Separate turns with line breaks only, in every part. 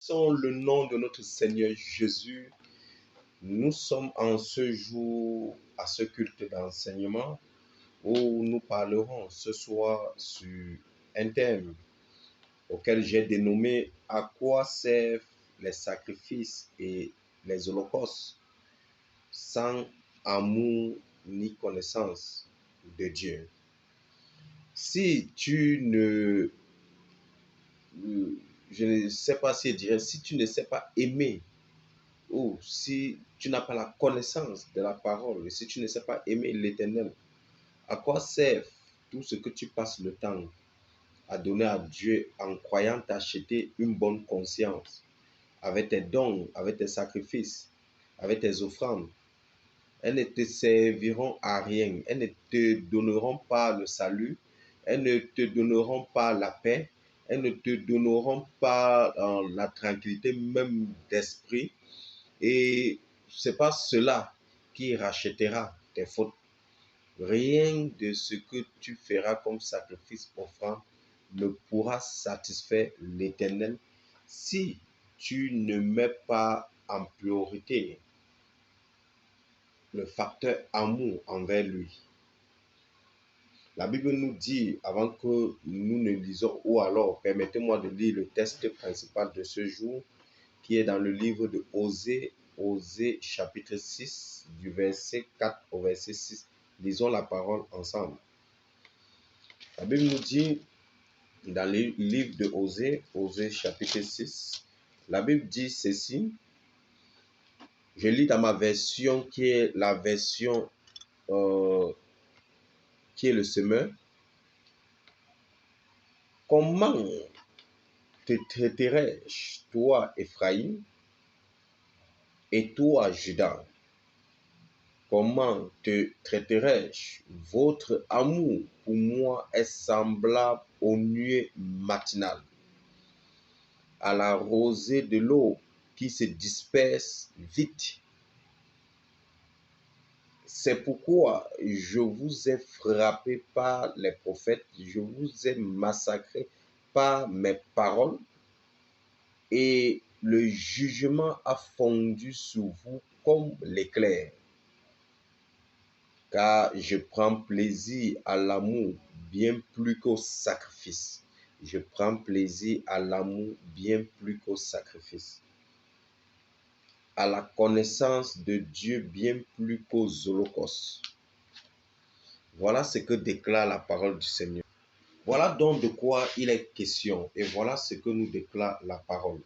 bénissons le nom de notre Seigneur Jésus. Nous sommes en ce jour à ce culte d'enseignement où nous parlerons ce soir sur un thème auquel j'ai dénommé à quoi servent les sacrifices et les holocaustes sans amour ni connaissance de Dieu. Si tu ne, je ne sais pas si dire, si tu ne sais pas aimer, ou si tu n'as pas la connaissance de la parole, et si tu ne sais pas aimer l'Éternel, à quoi sert tout ce que tu passes le temps à donner à Dieu en croyant t'acheter une bonne conscience avec tes dons, avec tes sacrifices, avec tes offrandes? Elles ne te serviront à rien. Elles ne te donneront pas le salut. Elles ne te donneront pas la paix. Elles ne te donneront pas la tranquillité même d'esprit. Et ce n'est pas cela qui rachètera tes fautes. Rien de ce que tu feras comme sacrifice offrande ne pourra satisfaire l'Éternel si tu ne mets pas en priorité le facteur amour envers lui. La Bible nous dit, avant que nous ne lisons, ou alors permettez-moi de lire le texte principal de ce jour, qui est dans le livre de Osée, Osée chapitre 6, du verset 4 au verset 6. Lisons la parole ensemble. La Bible nous dit, dans le livre de Osée, Osée chapitre 6, la Bible dit ceci. Je lis dans ma version qui est la version qui est le semeur. Comment te traiterai-je, toi, Ephraïm, et toi, Juda? Comment te traiterai-je? Votre amour pour moi est semblable aux nuées matinales, à la rosée de l'eau qui se disperse vite. C'est pourquoi je vous ai frappé par les prophètes, je vous ai massacré par mes paroles, et le jugement a fondu sur vous comme l'éclair. Car je prends plaisir à l'amour bien plus qu'au sacrifice. Je prends plaisir à l'amour bien plus qu'au sacrifice. À la connaissance de Dieu bien plus qu'aux holocaustes. Voilà ce que déclare la parole du Seigneur. Voilà donc de quoi il est question. Et voilà ce que nous déclare la parole.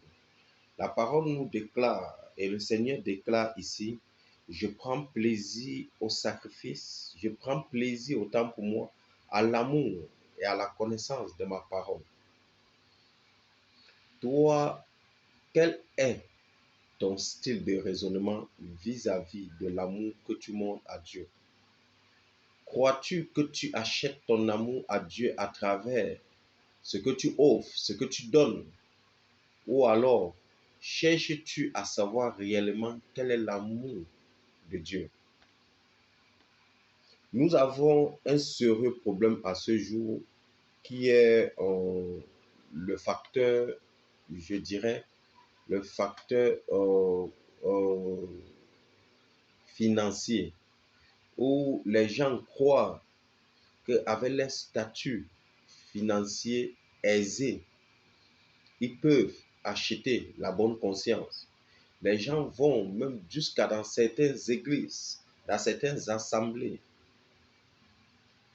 La parole nous déclare, et le Seigneur déclare ici, je prends plaisir au sacrifice, je prends plaisir autant pour moi à l'amour et à la connaissance de ma parole. Toi, quel est ton style de raisonnement vis-à-vis de l'amour que tu montres à Dieu? Crois-tu que tu achètes ton amour à Dieu à travers ce que tu offres, ce que tu donnes? Ou alors, cherches-tu à savoir réellement quel est l'amour de Dieu? Nous avons un sérieux problème à ce jour qui est le facteur, je dirais, le facteur financier, où les gens croient qu'avec les statuts financiers aisés, ils peuvent acheter la bonne conscience. Les gens vont même jusqu'à dans certaines églises, dans certaines assemblées,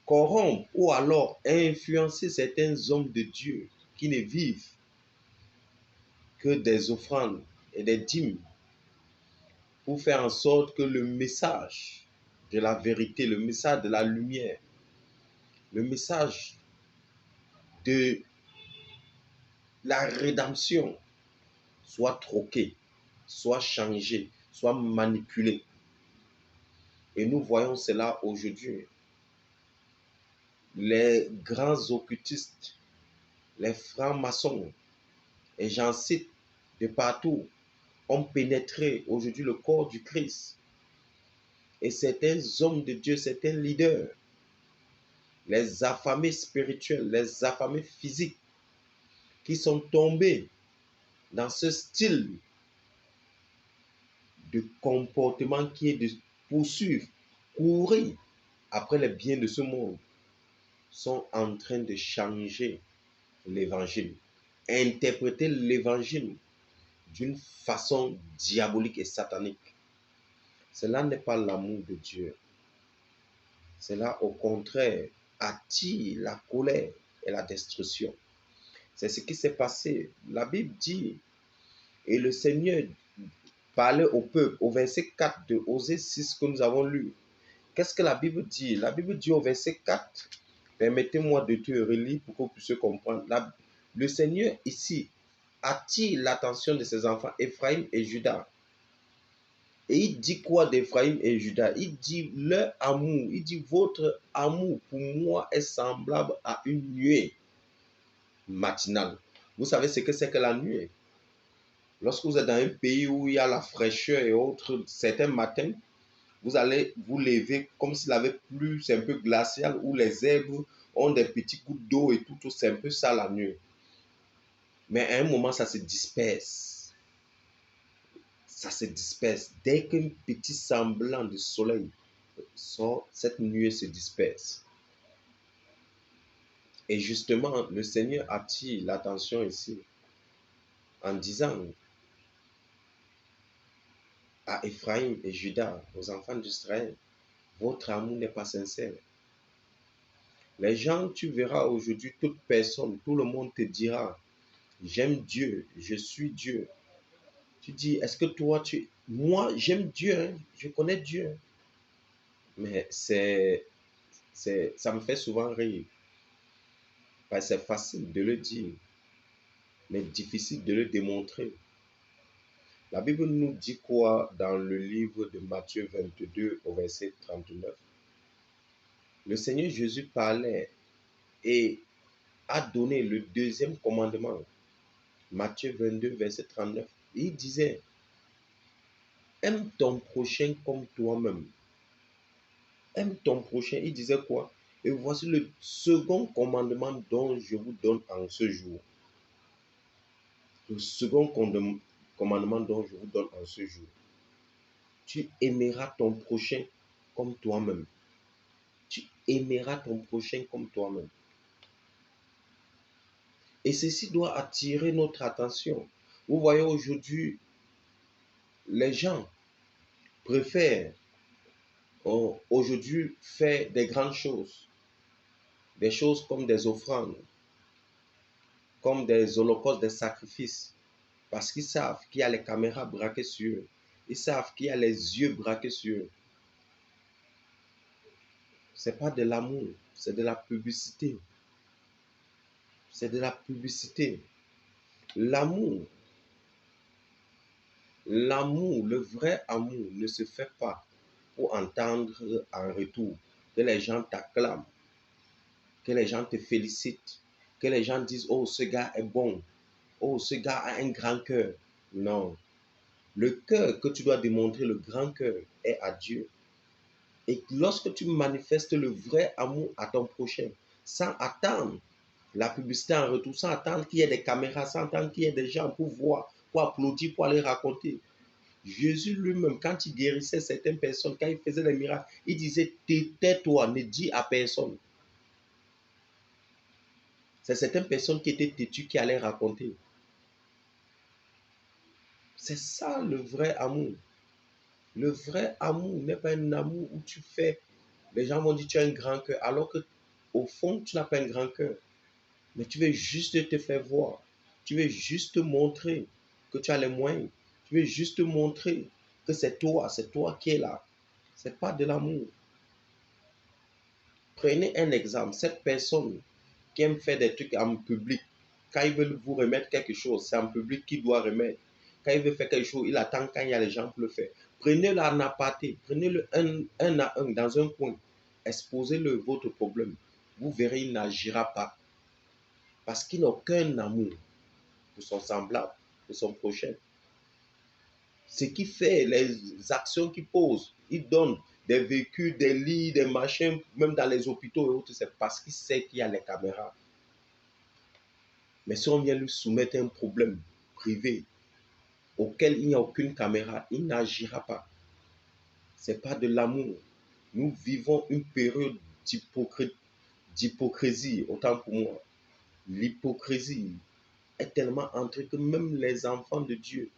corrompre ou alors influencer certains hommes de Dieu qui ne vivent que des offrandes et des dîmes pour faire en sorte que le message de la vérité, le message de la lumière, le message de la rédemption soit troqué, soit changé, soit manipulé. Et nous voyons cela aujourd'hui. Les grands occultistes, les francs-maçons, et j'en cite de partout, ont pénétré aujourd'hui le corps du Christ. Et certains hommes de Dieu, certains leaders, les affamés spirituels, les affamés physiques, qui sont tombés dans ce style de comportement qui est de poursuivre, courir après les biens de ce monde, sont en train de changer l'évangile, interpréter l'évangile d'une façon diabolique et satanique. Cela n'est pas l'amour de Dieu. Cela, au contraire, attire la colère et la destruction. C'est ce qui s'est passé. La Bible dit, et le Seigneur parlait au peuple, au verset 4 de Osée 6 que nous avons lu. Qu'est-ce que la Bible dit? La Bible dit au verset 4, permettez-moi de te relire pour que vous puissiez comprendre. Le Seigneur ici attire l'attention de ses enfants, Ephraïm et Juda. Et il dit quoi d'Ephraïm et Juda? Il dit leur amour, il dit votre amour pour moi est semblable à une nuée matinale. Vous savez ce que c'est que la nuée? Lorsque vous êtes dans un pays où il y a la fraîcheur et autres, certains matins, vous allez vous lever comme s'il avait plu, c'est un peu glacial, où les herbes ont des petits gouttes d'eau et tout, c'est un peu ça la nuit. Mais à un moment, ça se disperse. Ça se disperse. Dès qu'un petit semblant de soleil sort, cette nuée se disperse. Et justement, le Seigneur attire l'attention ici en disant à Ephraïm et Juda, aux enfants d'Israël, votre amour n'est pas sincère. Les gens, tu verras aujourd'hui, toute personne, tout le monde te dira, j'aime Dieu, je suis Dieu. Tu dis, est-ce que toi, moi, j'aime Dieu, hein, je connais Dieu. Mais ça me fait souvent rire. Parce que c'est facile de le dire, mais difficile de le démontrer. La Bible nous dit quoi dans le livre de Matthieu 22 au verset 39? Le Seigneur Jésus parlait et a donné le deuxième commandement. Matthieu 22, verset 39. Il disait, aime ton prochain comme toi-même. Aime ton prochain. Il disait quoi? Et voici le second commandement dont je vous donne en ce jour. Le second commandement dont je vous donne en ce jour. Tu aimeras ton prochain comme toi-même. Tu aimeras ton prochain comme toi-même. Et ceci doit attirer notre attention. Vous voyez aujourd'hui, les gens préfèrent aujourd'hui faire des grandes choses. Des choses comme des offrandes, comme des holocaustes, des sacrifices. Parce qu'ils savent qu'il y a les caméras braquées sur eux. Ils savent qu'il y a les yeux braqués sur eux. Ce n'est pas de l'amour, c'est de la publicité. C'est de la publicité. L'amour, le vrai amour ne se fait pas pour entendre en retour que les gens t'acclament, que les gens te félicitent, que les gens disent, oh, ce gars est bon, oh, ce gars a un grand cœur. Non. Le cœur que tu dois démontrer, le grand cœur, est à Dieu. Et lorsque tu manifestes le vrai amour à ton prochain, sans attendre la publicité en retour, sans attendre qu'il y ait des caméras, sans attendre qu'il y ait des gens pour voir, pour applaudir, pour aller raconter. Jésus lui-même, quand il guérissait certaines personnes, quand il faisait des miracles, il disait, tais-toi, ne dis à personne. C'est certaines personnes qui étaient têtues qui allaient raconter. C'est ça le vrai amour. Le vrai amour n'est pas un amour où tu fais. Les gens vont dire tu as un grand cœur, alors que au fond, tu n'as pas un grand cœur. Mais tu veux juste te faire voir. Tu veux juste montrer que tu as les moyens. Tu veux juste montrer que c'est toi qui es là. Ce n'est pas de l'amour. Prenez un exemple. Cette personne qui aime faire des trucs en public, quand il veut vous remettre quelque chose, c'est en public qu'il doit remettre. Quand il veut faire quelque chose, il attend quand il y a les gens pour le faire. Prenez-le en aparté, prenez-le un à un dans un coin. Exposez-le votre problème. Vous verrez, il n'agira pas. Parce qu'il n'a aucun amour pour son semblable, pour son prochain. Ce qu'il fait, les actions qu'il pose, il donne des véhicules, des lits, des machins, même dans les hôpitaux et autres, c'est parce qu'il sait qu'il y a les caméras. Mais si on vient lui soumettre un problème privé auquel il n'y a aucune caméra, il n'agira pas. Ce n'est pas de l'amour. Nous vivons une période d'hypocrisie, autant pour moi. L'hypocrisie est tellement entrée que même les enfants de Dieu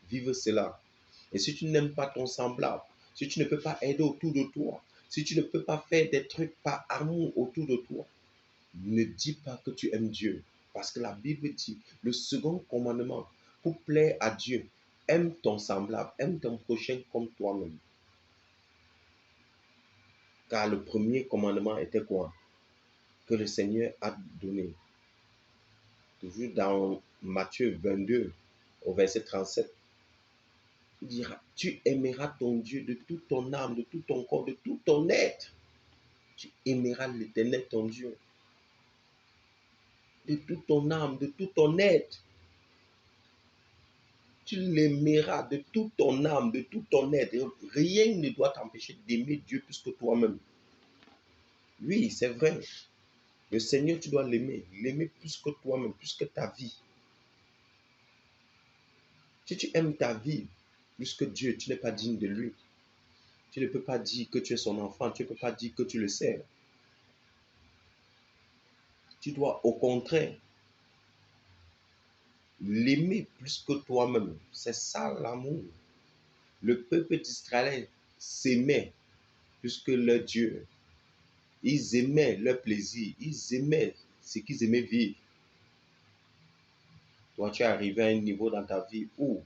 vivent cela. Et si tu n'aimes pas ton semblable, si tu ne peux pas aider autour de toi, si tu ne peux pas faire des trucs par amour autour de toi, ne dis pas que tu aimes Dieu. Parce que la Bible dit, le second commandement, pour plaire à Dieu, aime ton semblable, aime ton prochain comme toi-même. Car le premier commandement était quoi? Que le Seigneur a donné. Toujours dans Matthieu 22, au verset 37. Il dira, tu aimeras ton Dieu de toute ton âme, de tout ton corps, de tout ton être. Tu aimeras l'Éternel, ton Dieu, de toute ton âme, de tout ton être. Tu l'aimeras de toute ton âme, de tout ton être. Rien ne doit t'empêcher d'aimer Dieu plus que toi-même. Oui, c'est vrai. Le Seigneur, tu dois l'aimer plus que toi-même, plus que ta vie. Si tu aimes ta vie plus que Dieu, tu n'es pas digne de lui. Tu ne peux pas dire que tu es son enfant, tu ne peux pas dire que tu le sers. Tu dois au contraire l'aimer plus que toi-même. C'est ça l'amour. Le peuple d'Israël s'aimait plus que leur Dieu. Ils aimaient leur plaisir, ils aimaient ce qu'ils aimaient vivre. Toi, tu es arrivé à un niveau dans ta vie où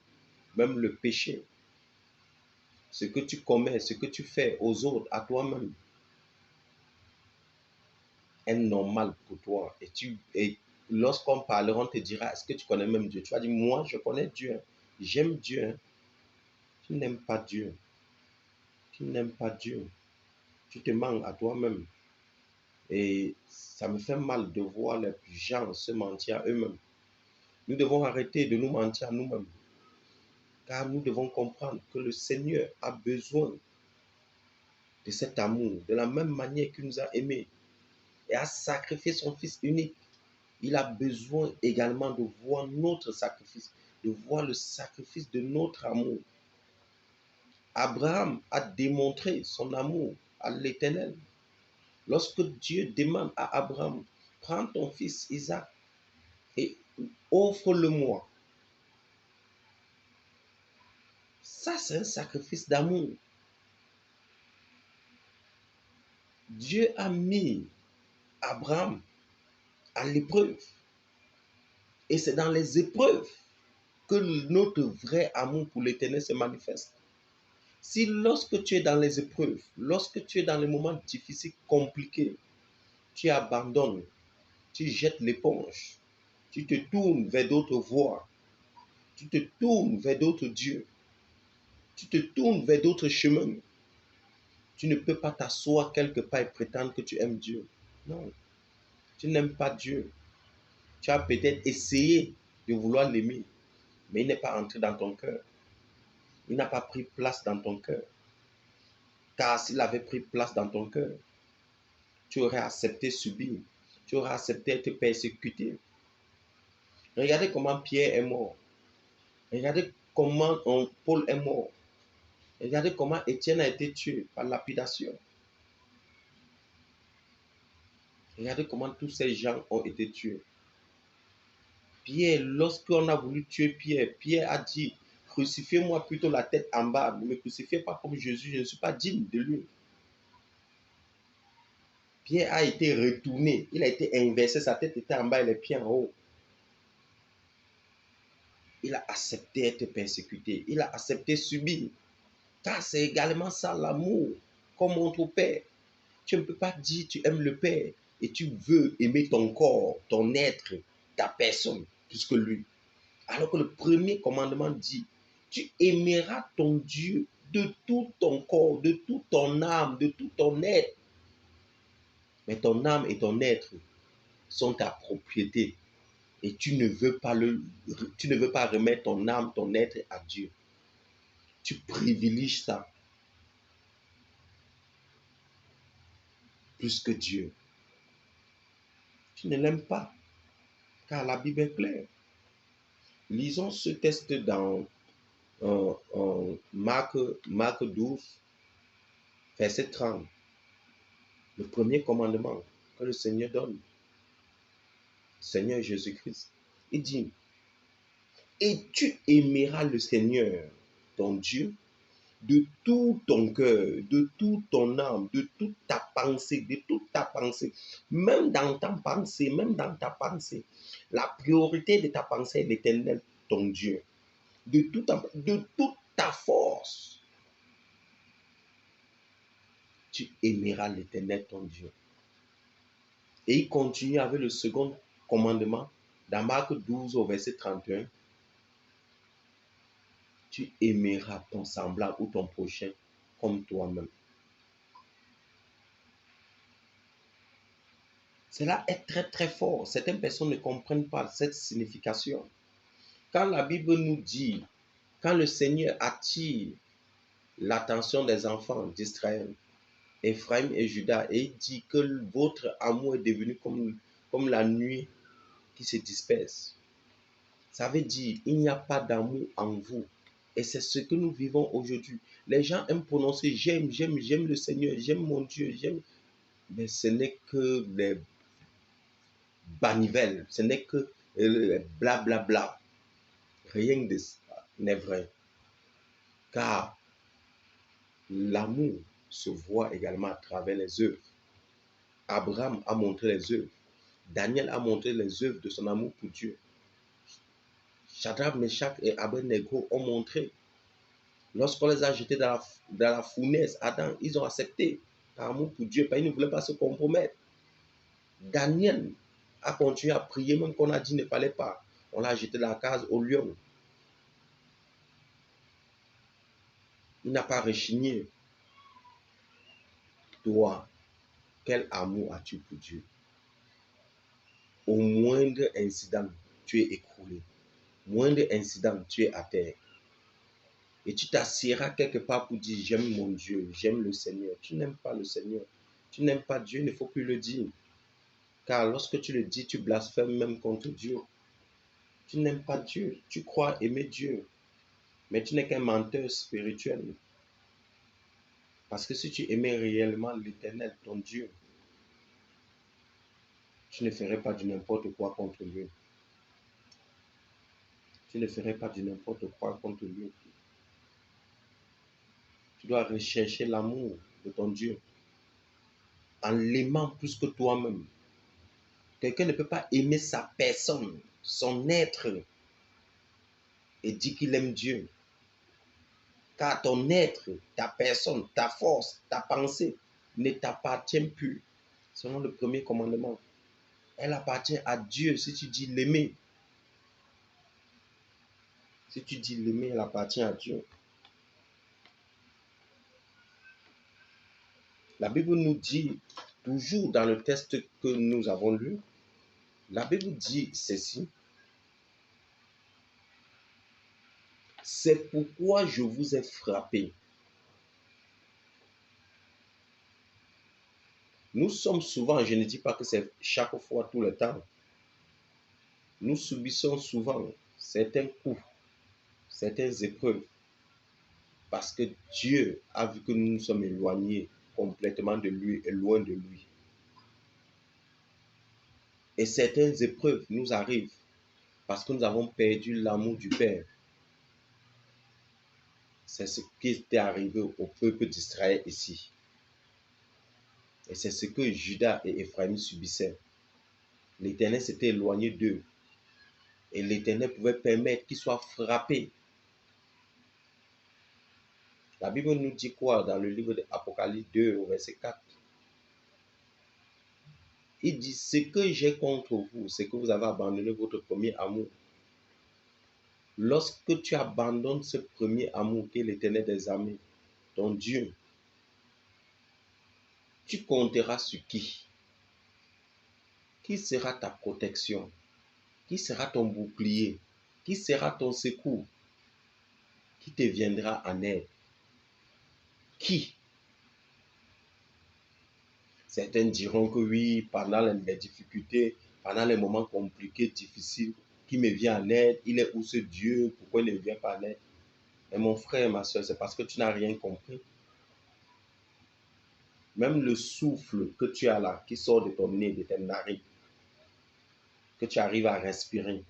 même le péché, ce que tu commets, ce que tu fais aux autres, à toi-même, est normal pour toi. Et lorsqu'on parlera, on te dira, est-ce que tu connais même Dieu? Tu vas dire, moi, je connais Dieu. J'aime Dieu. Tu n'aimes pas Dieu. Tu n'aimes pas Dieu. Tu te mens à toi-même. Et ça me fait mal de voir les gens se mentir à eux-mêmes. Nous devons arrêter de nous mentir à nous-mêmes. Car nous devons comprendre que le Seigneur a besoin de cet amour, de la même manière qu'il nous a aimés et a sacrifié son Fils unique. Il a besoin également de voir notre sacrifice, de voir le sacrifice de notre amour. Abraham a démontré son amour à l'Éternel. Lorsque Dieu demande à Abraham, prends ton fils Isaac et offre-le-moi. Ça, c'est un sacrifice d'amour. Dieu a mis Abraham à l'épreuve. Et c'est dans les épreuves que notre vrai amour pour l'Éternel se manifeste. Si lorsque tu es dans les épreuves, lorsque tu es dans les moments difficiles, compliqués, tu abandonnes, tu jettes l'éponge, tu te tournes vers d'autres voies, tu te tournes vers d'autres dieux, tu te tournes vers d'autres chemins, tu ne peux pas t'asseoir quelque part et prétendre que tu aimes Dieu. Non, tu n'aimes pas Dieu. Tu as peut-être essayé de vouloir l'aimer, mais il n'est pas entré dans ton cœur. Il n'a pas pris place dans ton cœur. Car s'il avait pris place dans ton cœur, tu aurais accepté subir. Tu aurais accepté être persécuté. Regardez comment Pierre est mort. Regardez comment Paul est mort. Regardez comment Étienne a été tué par lapidation. Regardez comment tous ces gens ont été tués. Pierre, lorsqu'on a voulu tuer Pierre, Pierre a dit, crucifiez-moi plutôt la tête en bas. Ne me crucifiez pas comme Jésus, je ne suis pas digne de lui. Pierre a été retourné, il a été inversé, sa tête était en bas et les pieds en haut. Il a accepté être persécuté, il a accepté subir. Car c'est également ça l'amour qu'on montre au Père. Tu ne peux pas dire tu aimes le Père et tu veux aimer ton corps, ton être, ta personne, plus que lui. Alors que le premier commandement dit, tu aimeras ton Dieu de tout ton corps, de toute ton âme, de tout ton être. Mais ton âme et ton être sont ta propriété. Et tu ne veux pas remettre ton âme, ton être à Dieu. Tu privilégies ça plus que Dieu. Tu ne l'aimes pas, car la Bible est claire. Lisons ce texte dans Marc 12, verset 30. Le premier commandement que le Seigneur donne, Seigneur Jésus-Christ. Il dit, et tu aimeras le Seigneur, ton Dieu, de tout ton cœur, de toute ton âme, de toute ta pensée, de toute ta pensée, même dans ta pensée, même dans ta pensée. La priorité de ta pensée est l'Éternel, ton Dieu. De toute ta force, tu aimeras l'Éternel, ton Dieu. Et il continue avec le second commandement, dans Marc 12 au verset 31. Tu aimeras ton semblable ou ton prochain comme toi-même. Cela est très très fort. Certaines personnes ne comprennent pas cette signification. Quand la Bible nous dit, quand le Seigneur attire l'attention des enfants d'Israël, Ephraim et Juda, et il dit que votre amour est devenu comme la nuit qui se disperse. Ça veut dire il n'y a pas d'amour en vous. Et c'est ce que nous vivons aujourd'hui. Les gens aiment prononcer j'aime le Seigneur, j'aime mon Dieu, j'aime. Mais ce n'est que les banivelles, ce n'est que blablabla. Bla, bla. Rien de ça n'est vrai. Car l'amour se voit également à travers les œuvres. Abraham a montré les œuvres. Daniel a montré les œuvres de son amour pour Dieu. Shadrach, Meshach et Abednego ont montré. Lorsqu'on les a jetés dans la fournaise, Adam, ils ont accepté par amour pour Dieu, parce qu'ils ne voulaient pas se compromettre. Daniel a continué à prier, même qu'on a dit qu'il ne fallait pas. On l'a jeté dans la case au lion. Il n'a pas rechigné. Toi, quel amour as-tu pour Dieu? Au moindre incident, tu es écroulé. Moindre incident, tu es à terre. Et tu t'assieras quelque part pour dire j'aime mon Dieu, j'aime le Seigneur. Tu n'aimes pas le Seigneur. Tu n'aimes pas Dieu, il ne faut plus le dire. Car lorsque tu le dis, tu blasphèmes même contre Dieu. Tu n'aimes pas Dieu. Tu crois aimer Dieu. Mais tu n'es qu'un menteur spirituel. Parce que si tu aimais réellement l'Éternel, ton Dieu, tu ne ferais pas du n'importe quoi contre lui. Tu ne ferais pas du n'importe quoi contre lui. Tu dois rechercher l'amour de ton Dieu en l'aimant plus que toi-même. Quelqu'un ne peut pas aimer sa personne, son être, et dire qu'il aime Dieu. Car ton être, ta personne, ta force, ta pensée ne t'appartient plus. Selon le premier commandement, elle appartient à Dieu si tu dis l'aimer. Si tu dis l'aimer, elle appartient à Dieu. La Bible nous dit, toujours dans le texte que nous avons lu, la Bible dit ceci. C'est pourquoi je vous ai frappé. Nous sommes souvent, je ne dis pas que c'est chaque fois, tout le temps, nous subissons souvent certains coups, certaines épreuves, parce que Dieu a vu que nous nous sommes éloignés complètement de lui et loin de lui. Et certaines épreuves nous arrivent parce que nous avons perdu l'amour du Père. C'est ce qui était arrivé au peuple d'Israël ici. Et c'est ce que Judas et Ephraim subissaient. L'Éternel s'était éloigné d'eux. Et l'Éternel pouvait permettre qu'ils soient frappés. La Bible nous dit quoi dans le livre de Apocalypse 2 au verset 4? Il dit, ce que j'ai contre vous, c'est que vous avez abandonné votre premier amour. Lorsque tu abandonnes ce premier amour qui est l'Éternel des armées, ton Dieu, tu compteras sur qui? Qui sera ta protection? Qui sera ton bouclier? Qui sera ton secours? Qui te viendra en aide? Qui? Certains diront que oui, pendant les difficultés, pendant les moments compliqués, difficiles, qui me vient en aide? Il est où ce Dieu? Pourquoi il ne vient pas en aide? Et mon frère, ma soeur, c'est parce que tu n'as rien compris. Même le souffle que tu as là, qui sort de ton nez, de tes narines, que tu arrives à respirer,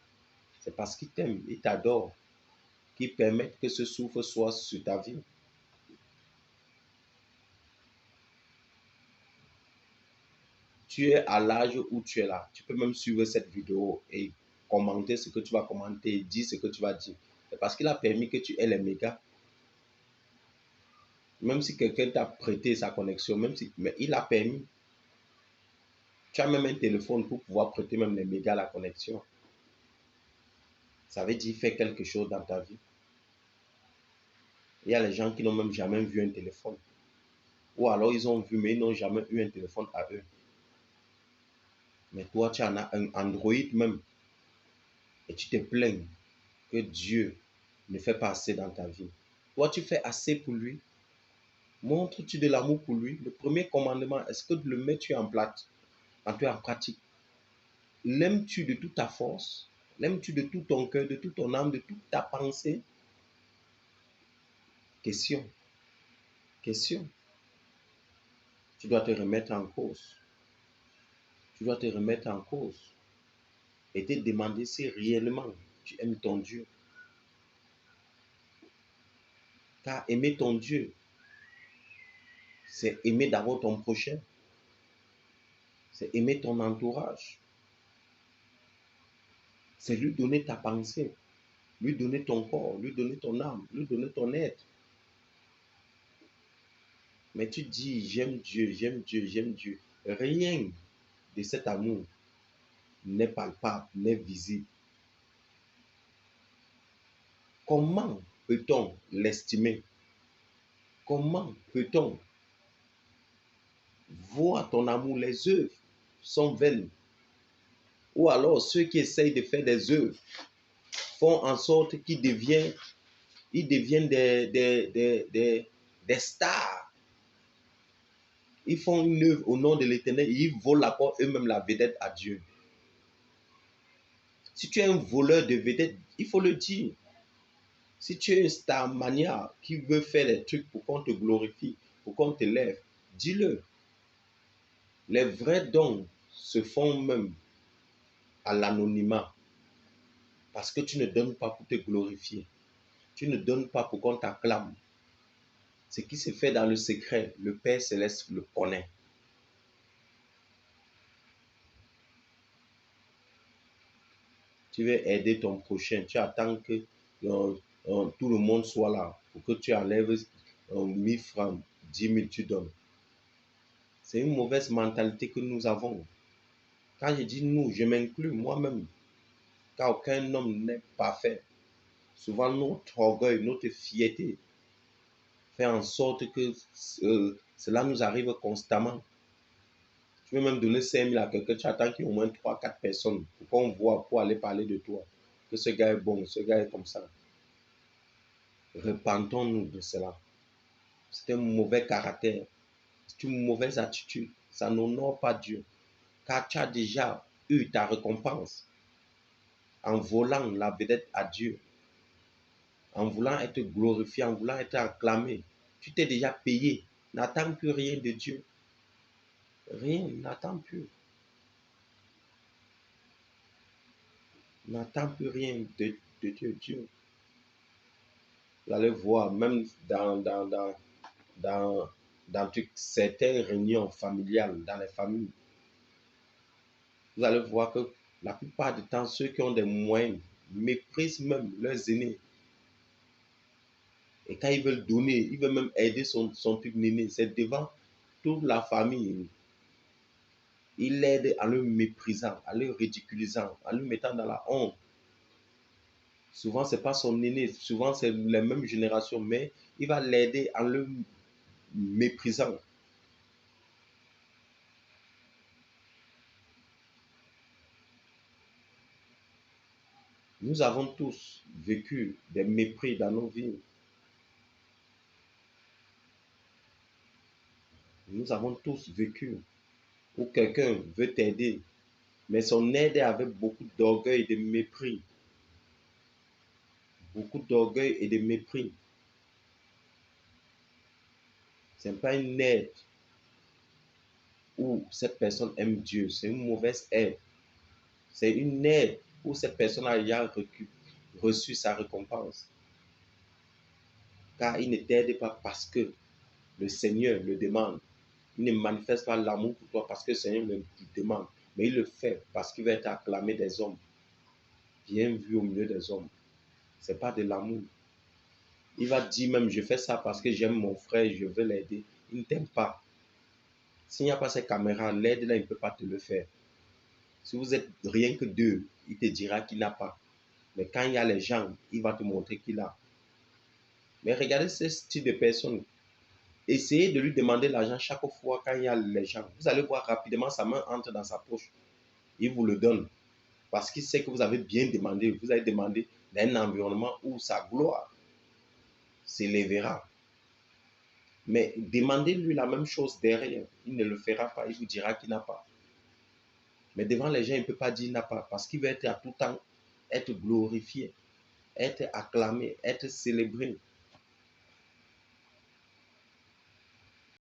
c'est parce qu'il t'aime, il t'adore, qu'il permet que ce souffle soit sur ta vie. Tu es à l'âge où tu es là. Tu peux même suivre cette vidéo et commenter ce que tu vas commenter, dire ce que tu vas dire. C'est parce qu'il a permis que tu aies les mégas. Même si quelqu'un t'a prêté sa connexion, mais il a permis. Tu as même un téléphone pour pouvoir prêter même les mégas à la connexion. Ça veut dire faire quelque chose dans ta vie. Il y a les gens qui n'ont même jamais vu un téléphone. Ou alors ils ont vu, mais ils n'ont jamais eu un téléphone à eux. Mais toi, tu en as un Android même. Et tu te plains que Dieu ne fait pas assez dans ta vie. Toi, tu fais assez pour lui. Montres-tu de l'amour pour lui? Le premier commandement, est-ce que le mets-tu en pratique? L'aimes-tu de toute ta force? L'aimes-tu de tout ton cœur, de toute ton âme, de toute ta pensée? Question, question. Tu dois te remettre en cause. Tu dois te remettre en cause et te demander si réellement tu aimes ton Dieu. Car aimer ton Dieu, c'est aimer d'abord ton prochain, c'est aimer ton entourage, c'est lui donner ta pensée, lui donner ton corps, lui donner ton âme, lui donner ton être. Mais tu dis, j'aime Dieu, j'aime Dieu, j'aime Dieu. Rien de cet amour n'est palpable, n'est visible. Comment peut-on l'estimer? Comment peut-on voir ton amour? Les œuvres sont vaines. Ou alors ceux qui essayent de faire des œuvres font en sorte ils deviennent des stars. Ils font une œuvre au nom de l'Éternel et ils volent encore eux-mêmes la vedette à Dieu. Si tu es un voleur de vedette, il faut le dire. Si tu es un starmania qui veut faire des trucs pour qu'on te glorifie, pour qu'on te lève, dis-le. Les vrais dons se font même à l'anonymat parce que tu ne donnes pas pour te glorifier. Tu ne donnes pas pour qu'on t'acclame. Ce qui se fait dans le secret, le Père Céleste le connaît. Tu veux aider ton prochain, tu attends que tout le monde soit là pour que tu enlèves 1000 francs, 10 000 tu donnes. C'est une mauvaise mentalité que nous avons. Quand je dis nous, je m'inclus moi-même, car aucun homme n'est parfait. Souvent, notre orgueil, notre fierté fait en sorte que cela nous arrive constamment. Tu veux même donner 5 000 à quelqu'un, tu attends qu'il y ait au moins 3 4 personnes pour qu'on voit, pour aller parler de toi. Que ce gars est bon, ce gars est comme ça. Repentons-nous de cela. C'est un mauvais caractère. C'est une mauvaise attitude. Ça n'honore pas Dieu. Car tu as déjà eu ta récompense en volant la vedette à Dieu, en voulant être glorifié, en voulant être acclamé. Tu t'es déjà payé. N'attends plus rien de Dieu. Rien, n'attends plus. N'attends plus rien de Dieu. Vous allez voir, même dans, dans certaines réunions familiales, dans les familles, vous allez voir que la plupart du temps, ceux qui ont des moyens méprisent même leurs aînés. Et quand ils veulent donner, ils veulent même aider son petit néné, c'est devant toute la famille. Il l'aide en le méprisant, en le ridiculisant, en le mettant dans la honte. Souvent, ce n'est pas son aîné, souvent, c'est la même génération, mais il va l'aider en le méprisant. Nous avons tous vécu des mépris dans nos vies. Nous avons tous vécu où quelqu'un veut t'aider Mais son aide est avec beaucoup d'orgueil et de mépris. Beaucoup d'orgueil et de mépris. Ce n'est pas une aide où cette personne aime Dieu. C'est une mauvaise aide. C'est une aide où cette personne a déjà reçu sa récompense. Car il ne t'aide pas parce que le Seigneur le demande. Il ne manifeste pas l'amour pour toi parce que le Seigneur le demande. Mais il le fait parce qu'il va être acclamé des hommes. Bien vu au milieu des hommes. Ce n'est pas de l'amour. Il va dire même, je fais ça parce que j'aime mon frère, je veux l'aider. Il ne t'aime pas. S'il n'y a pas ces caméras, l'aide là, il ne peut pas te le faire. Si vous êtes rien que deux, il te dira qu'il n'a pas. Mais quand il y a les gens, il va te montrer qu'il a. Mais regardez ce type de personne. Essayez de lui demander l'argent chaque fois quand il y a les gens. Vous allez voir rapidement sa main entre dans sa poche. Il vous le donne. Parce qu'il sait que vous avez bien demandé. Vous avez demandé d'un environnement où sa gloire s'élèvera. Mais demandez-lui la même chose derrière. Il ne le fera pas. Il vous dira qu'il n'a pas. Mais devant les gens, il ne peut pas dire qu'il n'a pas. Parce qu'il veut être à tout temps, être glorifié, être acclamé, être célébré.